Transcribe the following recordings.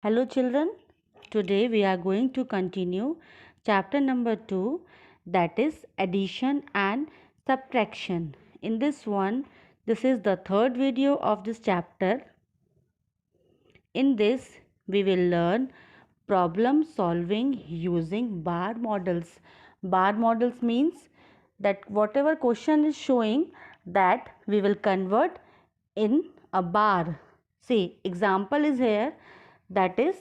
Hello children, today we are going to continue chapter number 2, that is addition and subtraction. In this one, this is the third video of this chapter. In this, we will learn problem solving using bar models. Bar models means that whatever question is showing, that we will convert in a bar. See, example is here, that is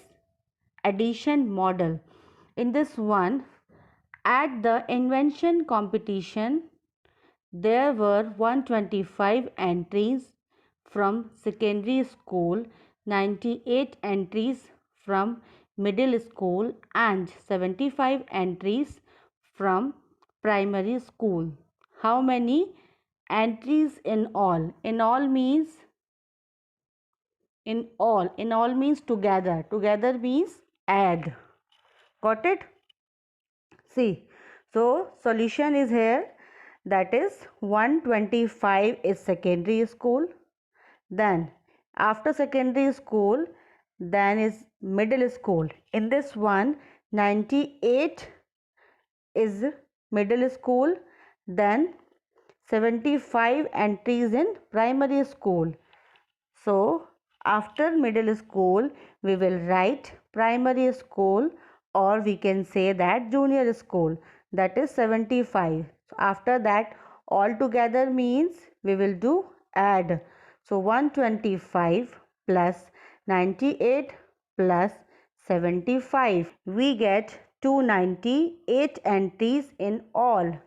addition model. In this one, at the invention competition, there were 125 entries from secondary school, 98 entries from middle school, and 75 entries from primary school. How many entries in all? In all means together. Together means add. Got it? See, so solution is here, that is 125 is secondary school, then after secondary school, then is middle school. In this one, 98 is middle school, then 75 entries in primary school. So after middle school, we will write primary school, or we can say that junior school, that is 75. So after that, all together means we will do add. So 125 plus 98 plus 75. We get 298 entries in all.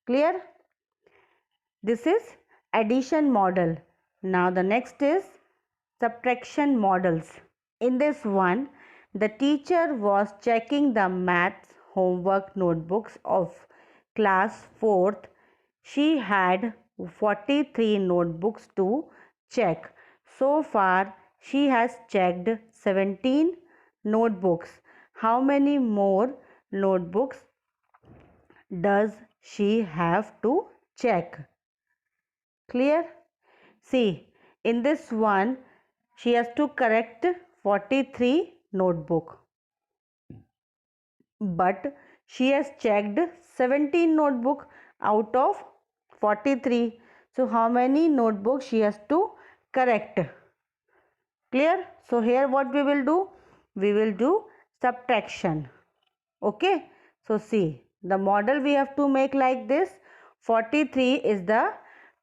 Clear? This is addition model. Now the next is subtraction models. In this one, the teacher was checking the maths homework notebooks of class 4th. She had 43 notebooks to check. So far, she has checked 17 notebooks. How many more notebooks does she have to check? Clear? See, in this one, she has to correct 43 notebook. But she has checked 17 notebook out of 43. So, how many notebooks she has to correct? Clear? So, here what we will do? We will do subtraction. Okay? So, see, the model we have to make like this. 43 is the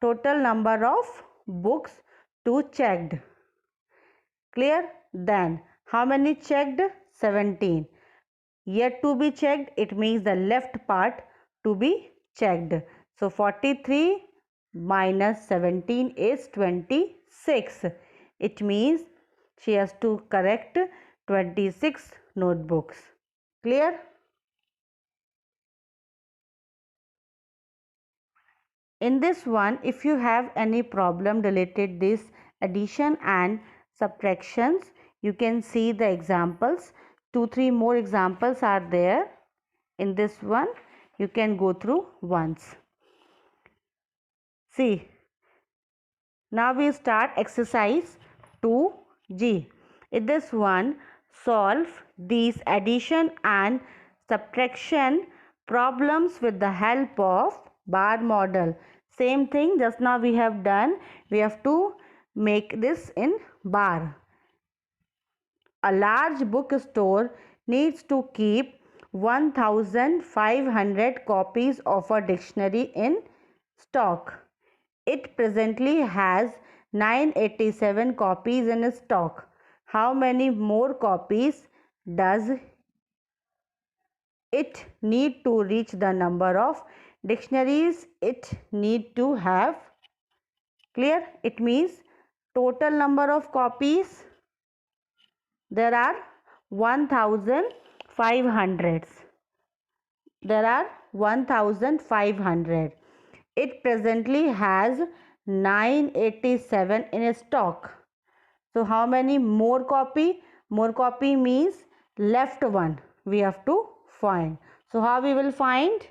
total number of books to checked. Clear? Then how many checked? 17. Yet to be checked, it means the left part to be checked. So 43 minus 17 is 26. It means she has to correct 26 notebooks. Clear? In this one, if you have any problem related this addition and subtractions, you can see the examples. 2-3 more examples are there. In this one, you can go through once. See, now we start exercise 2G. In this one, solve these addition and subtraction problems with the help of bar model. Same thing just now we have done. We have to make this in bar. A large bookstore needs to keep 1500 copies of a dictionary in stock. It presently has 987 copies in stock. How many more copies does it need to reach the number of dictionaries it need to have? Clear? It means total number of copies. There are 1500. There are 1500. It presently has 987 in stock. So how many more copy? More copy means left one we have to find. So how we will find?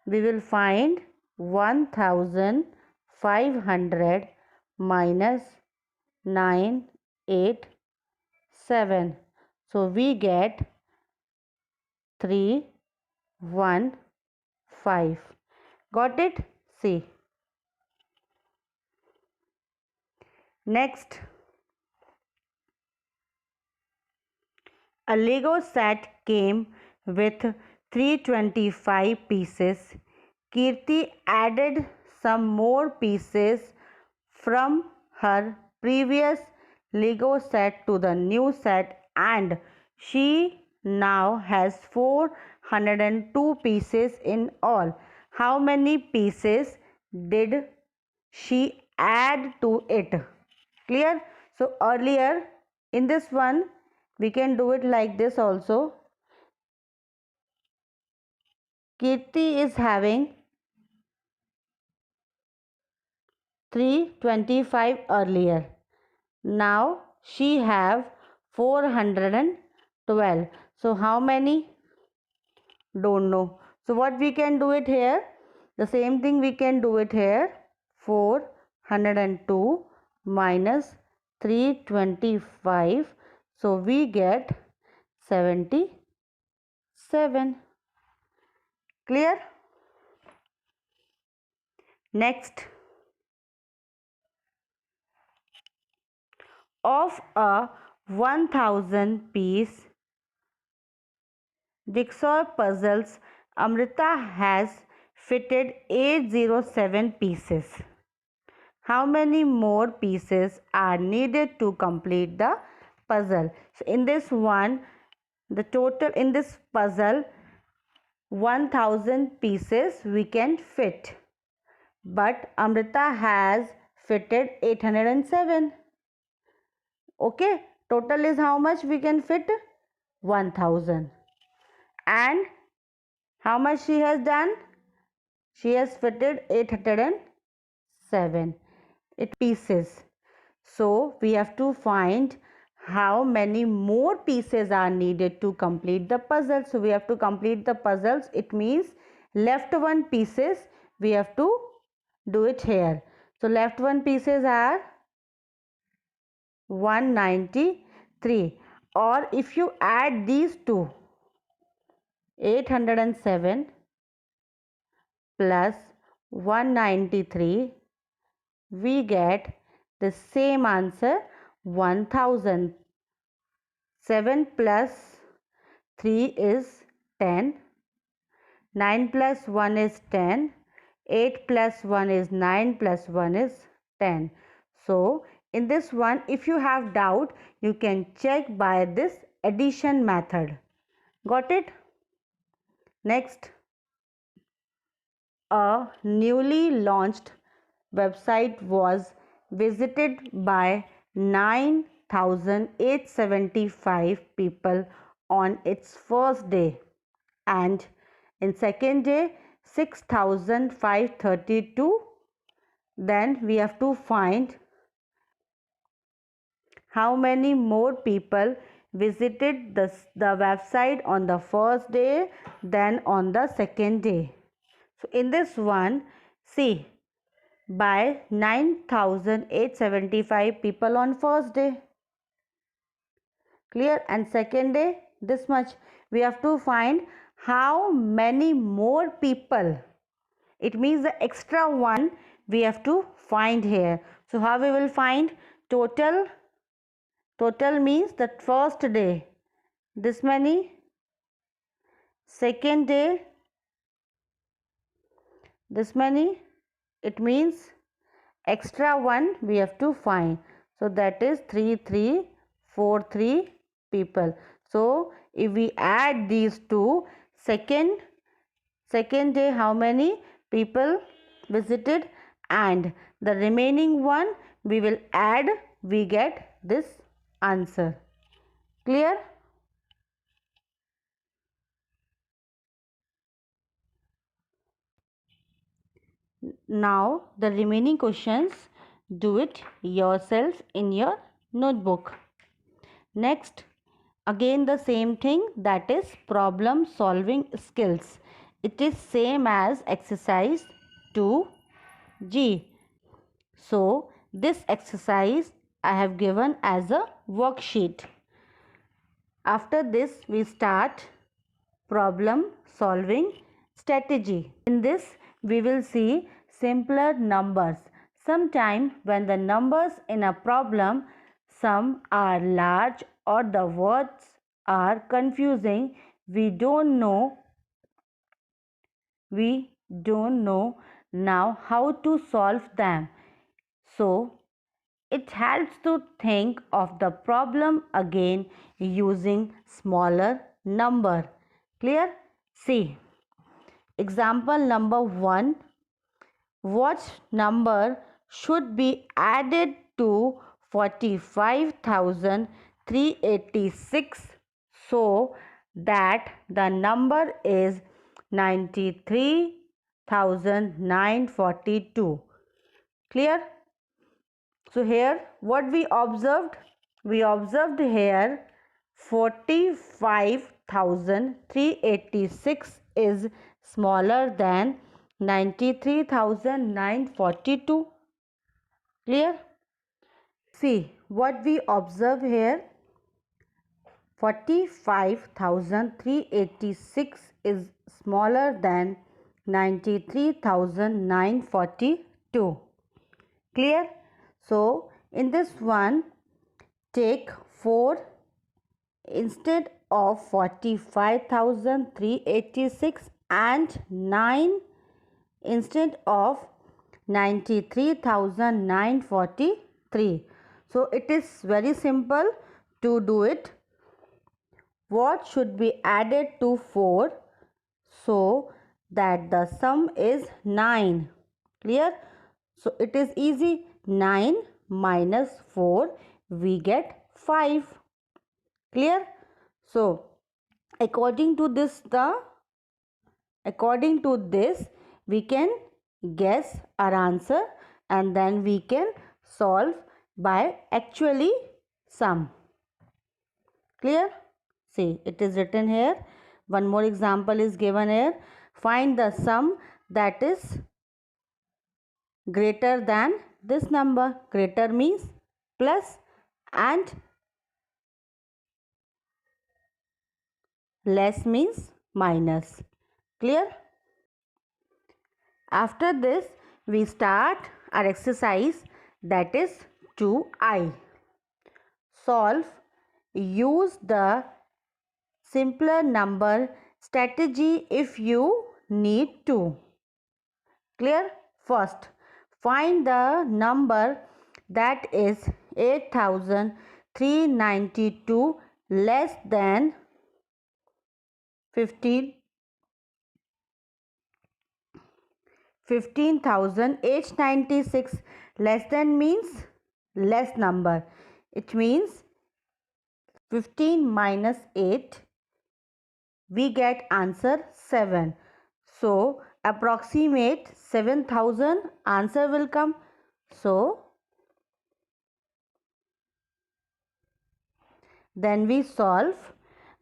We will find 1500 minus 987. 8, 7. So we get 3, 1, 5. Got it? See. Next, a Lego set came with 325 pieces. Kirti added some more pieces from her previous Lego set to the new set, and she now has 402 pieces in all. How many pieces did she add to it? Clear? So earlier in this one we can do it like this also. Kirti is having 325 earlier. Now she have 412. So how many? Don't know. So what we can do it here? The same thing we can do it here. 402 minus 325. So we get 77. Clear? Next, of a 1000 piece jigsaw puzzles, Amrita has fitted 807 pieces. How many more pieces are needed to complete the puzzle? So in this one, the total in this puzzle 1000 pieces we can fit, but Amrita has fitted 807. Okay, total is how much we can fit? 1000. And how much she has done? She has fitted 807 pieces. So we have to find how many more pieces are needed to complete the puzzle. So we have to complete the puzzles. It means left one pieces we have to do it here. So left one pieces are 193, or if you add these two, 807 plus 193, we get the same answer, 1000. 7 plus 3 is 10, 9 plus 1 is 10, 8 plus 1 is 9, plus 1 is 10. So in this one, if you have doubt, you can check by this addition method. Got it? Next, a newly launched website was visited by 9,875 people on its first day, and in second day 6,532. Then we have to find how many more people visited the website on the first day than on the second day. So in this one, see, by 9,875 people on first day. Clear? And second day, this much. We have to find how many more people. It means the extra one we have to find here. So how we will find? Total means that first day this many, second day this many. It means extra one we have to find. So that is 3343 people. So if we add these two, second day how many people visited, and the remaining one we will add, we get this answer. Clear? Now the remaining questions, do it yourself in your notebook. Next, again the same thing, that is problem solving skills. It is same as exercise 2G. So this exercise I have given as a worksheet. After this, we start problem solving strategy. In this, we will see simpler numbers. Sometimes when the numbers in a problem, some are large or the words are confusing, we don't know now how to solve them. So, it helps to think of the problem again using smaller number. Clear? See, example number 1. What number should be added to 45,386 so that the number is 93,942? Clear? So here what we observed? We observed here 45,386 is smaller than 93,942. Clear? See what we observe here. 45,386 is smaller than 93,942. Clear? So, in this one, take 4 instead of 45,386 and 9 instead of 93,943. So, it is very simple to do it. What should be added to 4 so that the sum is 9? Clear? So, it is easy. 9 minus 4, we get 5. Clear? So, according to this, we can guess our answer and then we can solve by actually sum. Clear? See, it is written here. One more example is given here. Find the sum that is greater than this number. Greater means plus and less means minus. Clear? After this, we start our exercise, that is 2I. Solve. Use the simpler number strategy if you need to. Clear? First, find the number that is 8,392 less than 15,896. Less than means less number. It means 15 minus 8, we get answer 7. So, approximate 7,000 answer will come. So, then we solve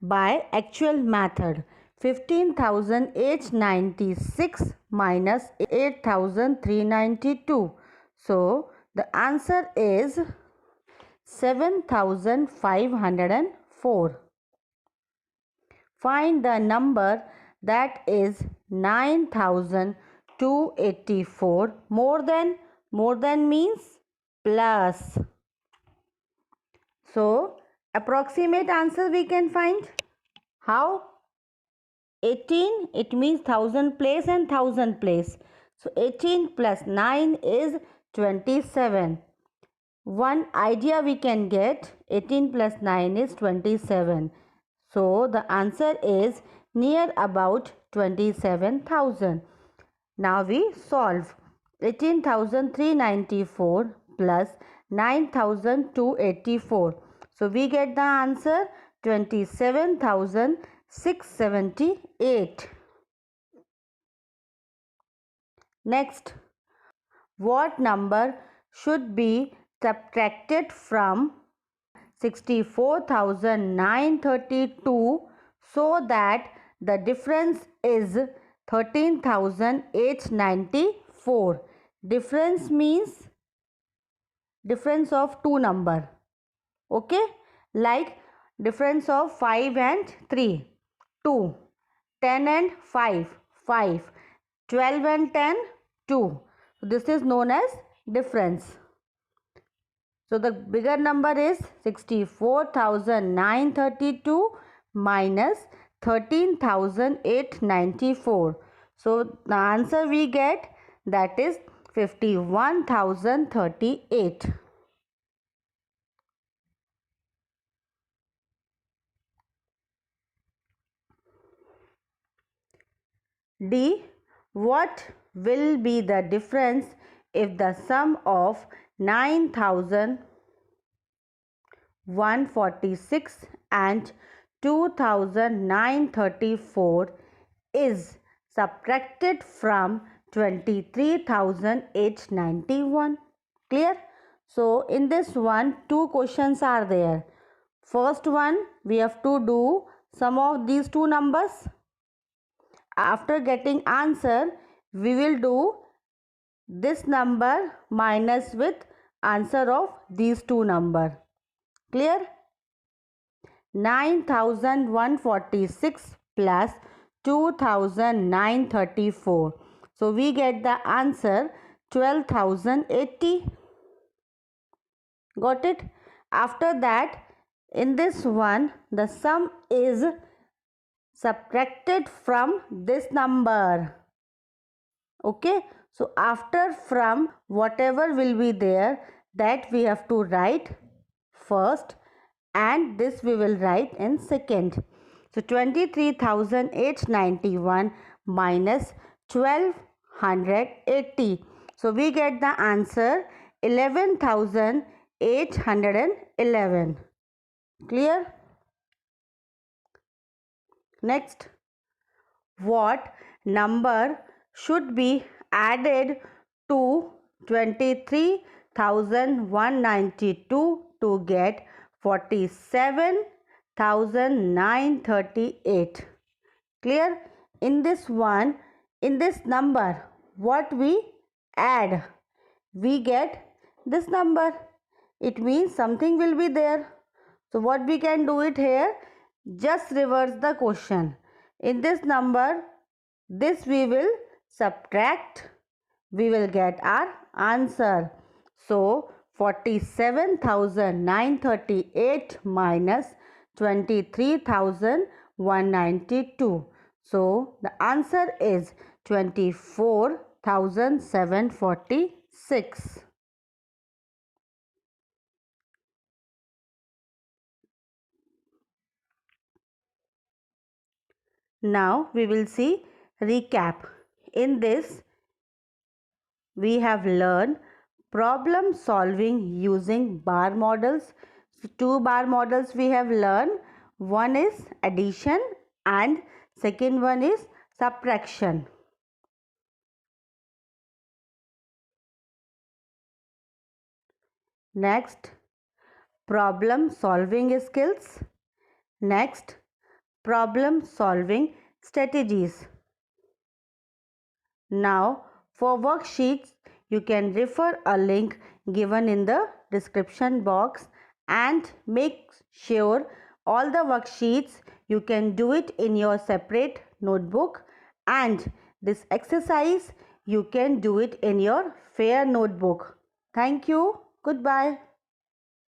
by actual method. 15,896 minus 8,392. So, the answer is 7,504. Find the number that is 9,284 more than means plus. So, approximate answer we can find. How? 18, it means 1000 place and 1000 place. So, 18 plus 9 is 27. One idea we can get, 18 plus 9 is 27. So, the answer is near about 27,000. Now, we solve 18,394 plus 9,284. So, we get the answer 27,678. Next, what number should be subtracted from 64,932 so that the difference is 13,894. Difference means difference of two number. Okay, like difference of 5 and 3, 2, 10 and 5, 5, 12 and 10, 2. So this is known as difference. So the bigger number is 64,932 minus 13,894. So the answer we get, that is 51,038. D. What will be the difference if the sum of 9,146 and 2,934 is subtracted from 23,891? Clear? So in this one, two questions are there. First one, we have to do sum of these two numbers. After getting answer, we will do this number minus with answer of these two number. Clear? 9,146 plus 2,934. So we get the answer 12,080. Got it? After that, in this one, the sum is subtracted from this number. Okay, so after from, whatever will be there, that we have to write first, and this we will write in second. So 23,891 minus 1280. So we get the answer 11,811. Clear? Next, what number should be added to 23,192 to get 47,938? Clear? In this one, in this number, what we add? We get this number. It means something will be there. So what we can do it here? Just reverse the question. In this number, this we will subtract. We will get our answer. So 47,938 minus 23,192. So the answer is 24,746. Now we will see recap. In this, we have learned problem solving using bar models. So two bar models we have learned. One is addition and second one is subtraction. Next, problem solving skills. Next, problem solving strategies. Now, for worksheets, you can refer a link given in the description box, and make sure all the worksheets you can do it in your separate notebook, and this exercise you can do it in your fair notebook. Thank you. Goodbye.